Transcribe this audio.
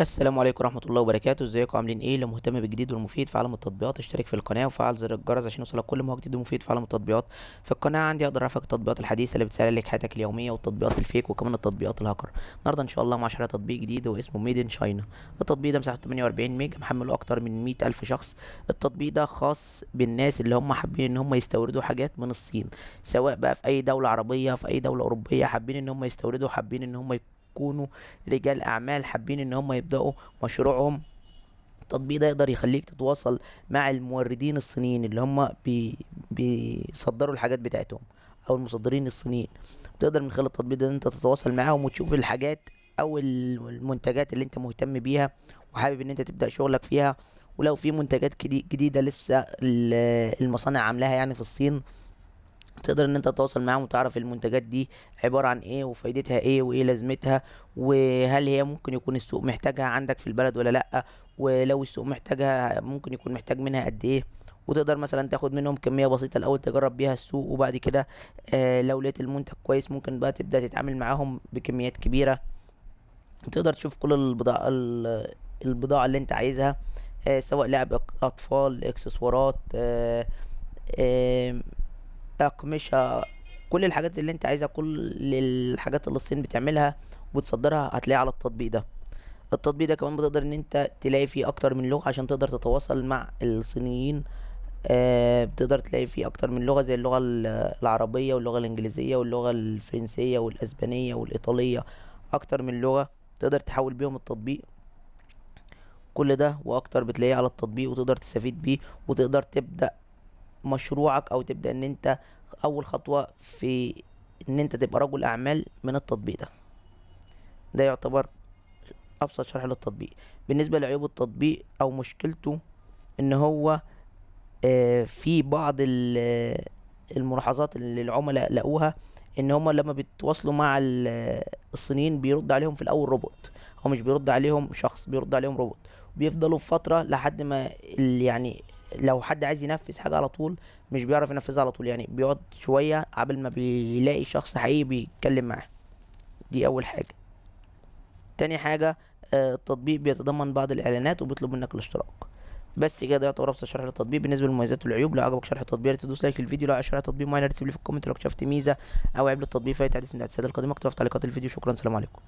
السلام عليكم ورحمة الله وبركاته. ازيكم عاملين ايه؟ لو مهتم بالجديد والمفيد في عالم التطبيقات اشترك في القناة وفعل زر الجرس عشان يوصلك كل ما هو جديد ومفيد في عالم التطبيقات. في القناة عندي اقدر اعرفك التطبيقات الحديثة اللي بتسهل لك حياتك اليومية والتطبيقات الفيك وكمان التطبيقات الهاكر. النهارده ان شاء الله مع شرح تطبيق جديد واسمه ميد ان شاينا. التطبيق ده مساحته 48 ميجا، محمله اكتر من 100 الف شخص. التطبيق ده خاص بالناس اللي هم حابين ان هم يستوردوا حاجات من الصين، سواء بقى في اي دولة عربية في اي دولة اوروبية، حابين ان هم يستوردوا، حابين ان هم يكونوا رجال اعمال، حابين ان هم يبداوا مشروعهم. التطبيق ده يقدر يخليك تتواصل مع الموردين الصينيين اللي هم بيصدروا الحاجات بتاعتهم، او المصدرين الصينيين. تقدر من خلال التطبيق ده إن انت تتواصل معاهم وتشوف الحاجات او المنتجات اللي انت مهتم بيها وحابب ان انت تبدأ شغلك فيها. ولو في منتجات جديدة لسه المصانع عاملاها يعني في الصين، تقدر ان انت تتواصل معاهم وتعرف المنتجات دي عبارة عن ايه وفايدتها ايه وايه لازمتها، وهل هي ممكن يكون السوق محتاجها عندك في البلد ولا لأ. ولو السوق محتاجها ممكن يكون محتاج منها قد ايه. وتقدر مثلا تاخد منهم كمية بسيطة الأول تجرب بيها السوق، وبعد كده لو لقيت المنتج كويس ممكن بقى تبدأ تتعامل معاهم بكميات كبيرة. تقدر تشوف كل البضاعة اللي انت عايزها، سواء لعب أطفال، إكسسوارات، آه، أقمشة، كل الحاجات اللي انت عايزها، كل الحاجات اللي الصين بتعملها وبتصدرها هتلاقيها على التطبيق ده. التطبيق ده كمان بتقدر ان انت تلاقي فيه اكتر من لغة عشان تقدر تتواصل مع الصينيين. بتقدر تلاقي فيه اكتر من لغة زي اللغة العربية واللغة الانجليزية واللغة الفرنسية والاسبانية والايطالية. اكتر من لغة تقدر تحول بيهم التطبيق. كل ده واكتر بتلاقيه على التطبيق وتقدر تستفيد بيه، وتقدر تبدأ مشروعك او تبدأ ان انت اول خطوة في ان انت تبقى رجل اعمال من التطبيق ده. ده يعتبر ابسط شرح للتطبيق. بالنسبة لعيوب التطبيق او مشكلته، ان هو في بعض الملاحظات اللي العملاء لقوها، ان هم لما بيتواصلوا مع الصينيين بيرد عليهم في الاول روبوت. هو مش بيرد عليهم شخص، بيرد عليهم روبوت. بيفضلوا في فترة لحد ما يعني لو حد عايز ينفذ حاجة على طول مش بيعرف ينفذها على طول، يعني بيقعد شوية قبل ما بيلاقي شخص حقيقي بيتكلم معاه. دي اول حاجة. تاني حاجة، التطبيق بيتضمن بعض الاعلانات وبيطلب منك الاشتراك. بس كده يعتبر ابسط شرح للتطبيق. بالنسبه للمميزات والعيوب، لو عجبك شرح التطبيق تدوس لايك للفيديو. لو عايز شرح تطبيق معين تسيب لي في الكومنت. لو اكتشفت ميزه او عيب للتطبيق فاي تحديث من التعديلات القادمه اكتبها في تعليقات الفيديو. شكرا، سلام عليكم.